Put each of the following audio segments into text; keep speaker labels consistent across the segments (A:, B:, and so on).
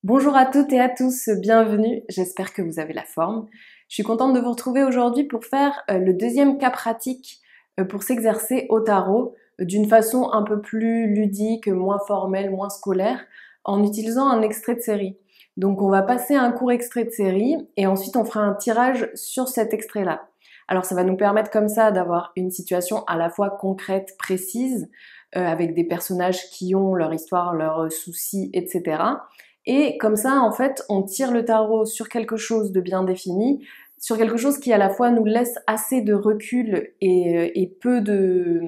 A: Bonjour à toutes et à tous, bienvenue, j'espère que vous avez la forme. Je suis contente de vous retrouver aujourd'hui pour faire le deuxième cas pratique pour s'exercer au tarot d'une façon un peu plus ludique, moins formelle, moins scolaire, en utilisant un extrait de série. Donc on va passer un court extrait de série et ensuite on fera un tirage sur cet extrait-là. Alors ça va nous permettre comme ça d'avoir une situation à la fois concrète, précise, avec des personnages qui ont leur histoire, leurs soucis, etc. Et comme ça, en fait, on tire le tarot sur quelque chose de bien défini, sur quelque chose qui à la fois nous laisse assez de recul et peu de,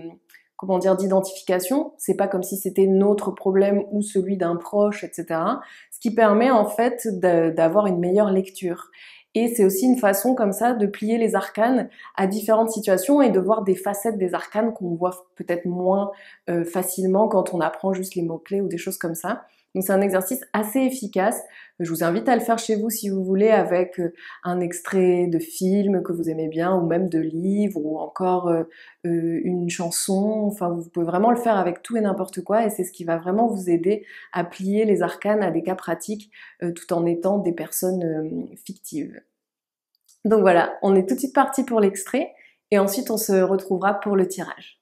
A: comment dire, d'identification. C'est pas comme si c'était notre problème ou celui d'un proche, etc. Ce qui permet en fait d'avoir une meilleure lecture. Et c'est aussi une façon comme ça de plier les arcanes à différentes situations et de voir des facettes des arcanes qu'on voit peut-être moins facilement quand on apprend juste les mots-clés ou des choses comme ça. Donc c'est un exercice assez efficace. Je vous invite à le faire chez vous si vous voulez avec un extrait de film que vous aimez bien ou même de livre ou encore une chanson. Enfin, vous pouvez vraiment le faire avec tout et n'importe quoi et c'est ce qui va vraiment vous aider à plier les arcanes à des cas pratiques tout en étant des personnes fictives. Donc voilà, on est tout de suite parti pour l'extrait et ensuite on se retrouvera pour le tirage.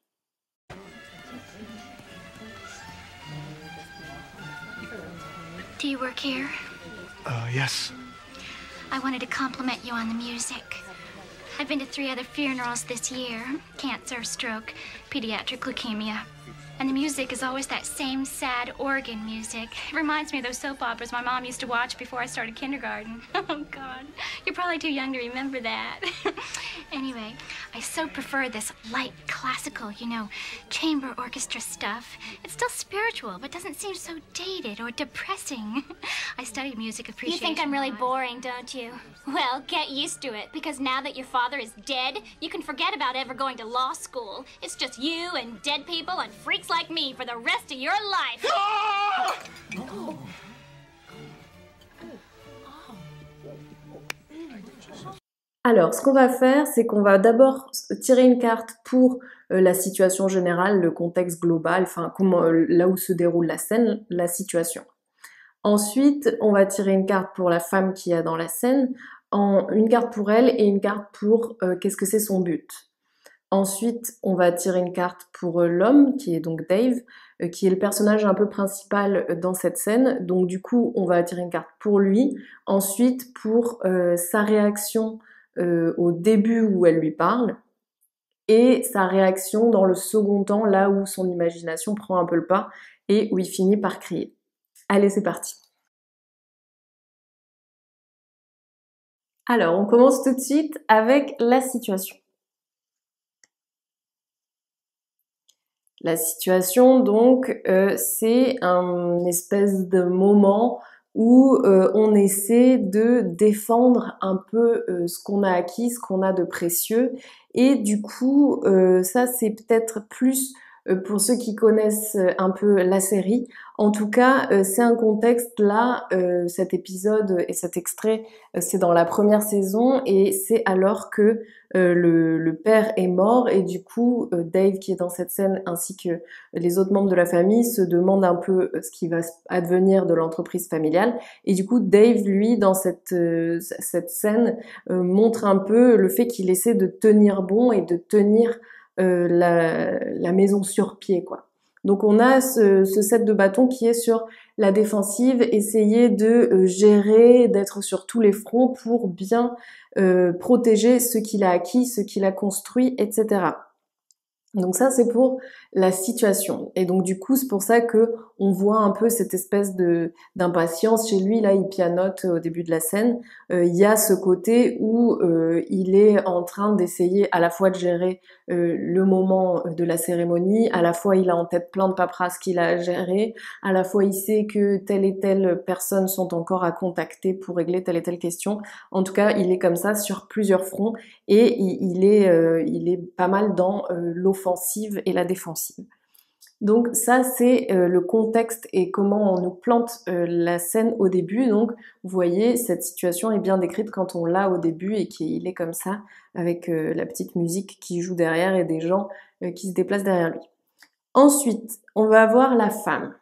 B: Do you work here?
C: Yes.
B: I wanted to compliment you on the music. I've been to 3 other funerals this year. Cancer, stroke, pediatric leukemia. And the music is always that same sad organ music. It reminds me of those soap operas my mom used to watch before I started kindergarten. Oh, God. You're probably too young to remember that. Anyway, I so prefer this light, classical, chamber orchestra stuff. It's still spiritual, but doesn't seem so dated or depressing. I studied music appreciation.
D: You think I'm really boring, don't you? Well, get used to it, because now that your father is dead, you can forget about ever going to law school. It's just you and dead people and freaks like me for the rest of your life.
A: Alors, ce qu'on va faire, c'est qu'on va d'abord tirer une carte pour la situation générale, le contexte global, enfin là où se déroule la scène, la situation. Ensuite, on va tirer une carte pour la femme qui est dans la scène, une carte pour elle et une carte pour qu'est-ce que c'est son but. Ensuite, on va tirer une carte pour l'homme, qui est donc Dave, qui est le personnage un peu principal dans cette scène. Donc du coup, on va tirer une carte pour lui. Ensuite, pour sa réaction au début où elle lui parle, et sa réaction dans le second temps, là où son imagination prend un peu le pas, et où il finit par crier. Allez, c'est parti. Alors, on commence tout de suite avec la situation. La situation, donc, c'est un espèce de moment où on essaie de défendre un peu ce qu'on a acquis, ce qu'on a de précieux. Et du coup, ça, c'est peut-être plus pour ceux qui connaissent un peu la série. En tout cas, c'est un contexte là, cet épisode et cet extrait, c'est dans la première saison et c'est alors que le père est mort et du coup Dave qui est dans cette scène ainsi que les autres membres de la famille se demandent un peu ce qui va advenir de l'entreprise familiale et du coup Dave lui dans cette scène montre un peu le fait qu'il essaie de tenir bon et de tenir la maison sur pied quoi. Donc on a ce set de bâtons qui est sur la défensive, essayer de gérer, d'être sur tous les fronts pour bien protéger ce qu'il a acquis, ce qu'il a construit, etc. Donc ça c'est pour la situation et donc du coup c'est pour ça que on voit un peu cette espèce de d'impatience chez lui là il pianote au début de la scène il y a ce côté où il est en train d'essayer à la fois de gérer le moment de la cérémonie, à la fois il a en tête plein de paperasses qu'il a à gérer, à la fois il sait que telle et telle personne sont encore à contacter pour régler telle et telle question. En tout cas il est comme ça sur plusieurs fronts et il est pas mal dans l'offensive et la défensive. Donc ça c'est le contexte et comment on nous plante la scène au début. Donc vous voyez cette situation est bien décrite quand on l'a au début et qu'il est comme ça avec la petite musique qui joue derrière et des gens qui se déplacent derrière lui. Ensuite on va avoir la femme.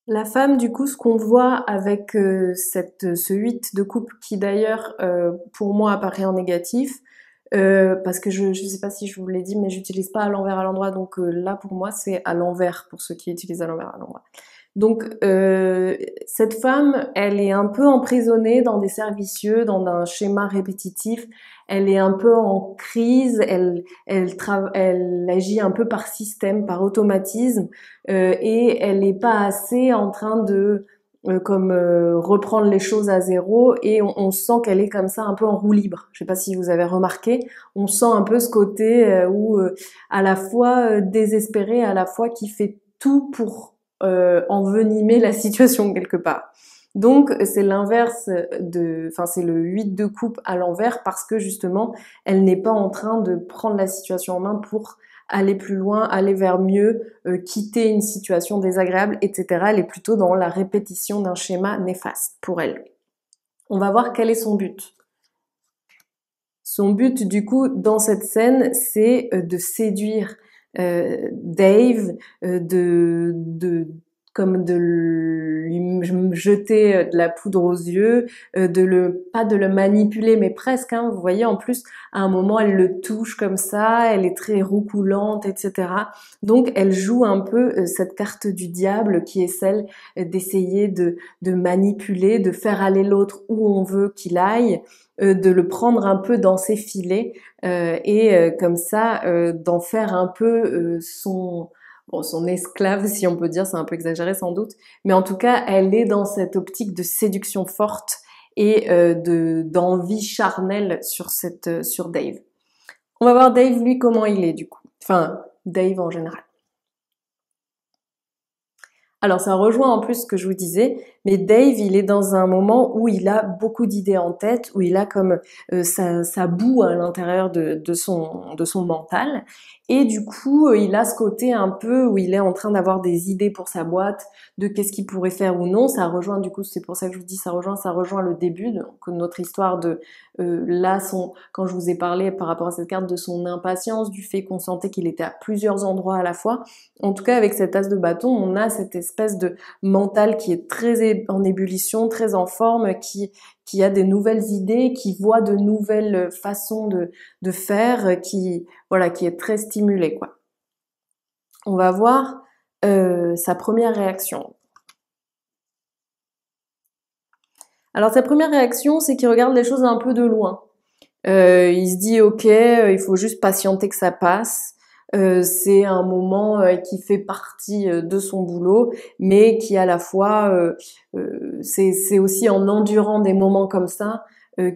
A: La femme, du coup, ce qu'on voit avec ce 8 de coupe qui d'ailleurs, pour moi, apparaît en négatif, parce que je sais pas si je vous l'ai dit, mais j'utilise pas à l'envers à l'endroit, donc là, pour moi, c'est à l'envers, pour ceux qui utilisent à l'envers à l'endroit. Donc, cette femme, elle est un peu emprisonnée dans des cercles vicieux, dans un schéma répétitif. Elle est un peu en crise. Elle agit un peu par système, par automatisme, et elle n'est pas assez en train de reprendre les choses à zéro. Et on sent qu'elle est comme ça, un peu en roue libre. Je sais pas si vous avez remarqué. On sent un peu ce côté où à la fois désespéré, à la fois qui fait tout pour envenimer la situation quelque part. Donc c'est l'inverse c'est le 8 de coupe à l'envers parce que justement elle n'est pas en train de prendre la situation en main pour aller plus loin, aller vers mieux, quitter une situation désagréable, etc. Elle est plutôt dans la répétition d'un schéma néfaste pour elle. On va voir quel est son but. Son but du coup dans cette scène, c'est de séduire Dave, comme de lui jeter de la poudre aux yeux, pas de le manipuler, mais presque, hein, vous voyez, en plus, à un moment, elle le touche comme ça, elle est très roucoulante, etc. Donc, elle joue un peu cette carte du diable qui est celle d'essayer de manipuler, de faire aller l'autre où on veut qu'il aille, de le prendre un peu dans ses filets, et comme ça, d'en faire un peu son esclave, si on peut dire, c'est un peu exagéré sans doute, mais en tout cas, elle est dans cette optique de séduction forte et d'envie charnelle sur Dave. On va voir Dave, lui, comment il est du coup. Enfin, Dave en général. Alors ça rejoint en plus ce que je vous disais, mais Dave, il est dans un moment où il a beaucoup d'idées en tête, où il a comme ça boue à l'intérieur de son mental, et du coup il a ce côté un peu où il est en train d'avoir des idées pour sa boîte, de qu'est-ce qu'il pourrait faire ou non. Ça rejoint du coup, c'est pour ça que je vous dis ça rejoint le début de notre histoire de quand je vous ai parlé par rapport à cette carte de son impatience, du fait qu'on sentait qu'il était à plusieurs endroits à la fois. En tout cas, avec cet as de bâton, on a cette espèce de mental qui est très en ébullition, très en forme, qui a des nouvelles idées, qui voit de nouvelles façons de faire, qui est très stimulé, quoi. On va voir sa première réaction. Alors sa première réaction, c'est qu'il regarde les choses un peu de loin. Il se dit ok, il faut juste patienter que ça passe. C'est un moment qui fait partie de son boulot, mais qui à la fois, c'est aussi en endurant des moments comme ça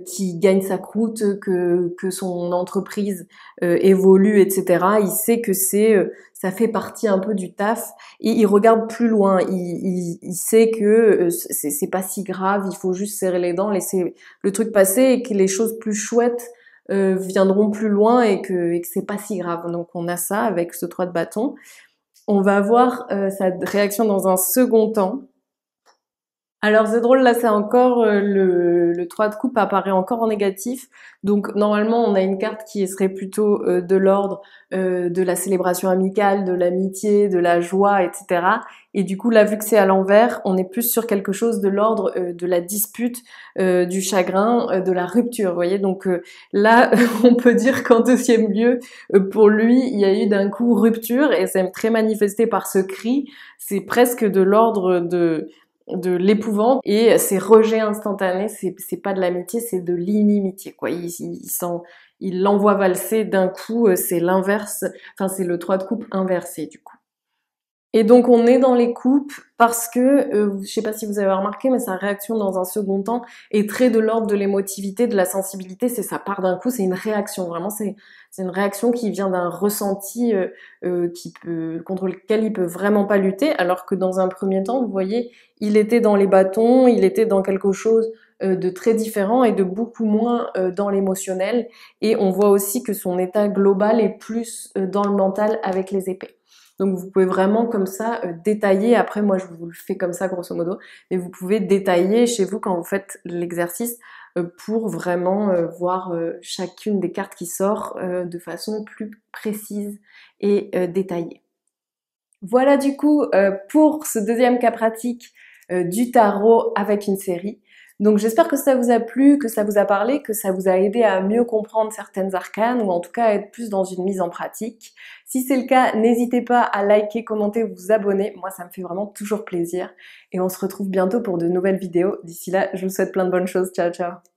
A: qui gagne sa croûte, que son entreprise évolue, etc. Il sait que ça fait partie un peu du taf et il regarde plus loin. Il sait que c'est pas si grave, il faut juste serrer les dents, laisser le truc passer et que les choses plus chouettes viendront plus loin et que c'est pas si grave. Donc on a ça avec ce 3 de bâton. On va voir sa réaction dans un second temps. Alors c'est drôle, là c'est encore le 3 de coupe apparaît encore en négatif. Donc normalement on a une carte qui serait plutôt de l'ordre de la célébration amicale, de l'amitié, de la joie, etc. Et du coup là vu que c'est à l'envers, on est plus sur quelque chose de l'ordre de la dispute, du chagrin, de la rupture. Vous voyez, donc là on peut dire qu'en deuxième lieu, pour lui il y a eu d'un coup rupture et c'est très manifesté par ce cri. C'est presque de l'ordre de l'épouvante et c'est rejet instantané, c'est pas de l'amitié, c'est de l'inimitié, quoi. Il l'envoie valser d'un coup, c'est l'inverse, enfin c'est le 3 de coupe inversé du coup. Et donc on est dans les coupes parce que, je sais pas si vous avez remarqué, mais sa réaction dans un second temps est très de l'ordre de l'émotivité, de la sensibilité, c'est ça part d'un coup, c'est une réaction, vraiment c'est une réaction qui vient d'un ressenti contre lequel il peut vraiment pas lutter, alors que dans un premier temps, vous voyez, il était dans les bâtons, il était dans quelque chose de très différent et de beaucoup moins dans l'émotionnel, et on voit aussi que son état global est plus dans le mental avec les épées. Donc vous pouvez vraiment comme ça détailler, après moi je vous le fais comme ça grosso modo, mais vous pouvez détailler chez vous quand vous faites l'exercice pour vraiment voir chacune des cartes qui sort de façon plus précise et détaillée. Voilà du coup pour ce deuxième cas pratique du tarot avec une série. Donc j'espère que ça vous a plu, que ça vous a parlé, que ça vous a aidé à mieux comprendre certaines arcanes ou en tout cas à être plus dans une mise en pratique. Si c'est le cas, n'hésitez pas à liker, commenter, vous abonner. Moi ça me fait vraiment toujours plaisir. Et on se retrouve bientôt pour de nouvelles vidéos. D'ici là, je vous souhaite plein de bonnes choses. Ciao ciao.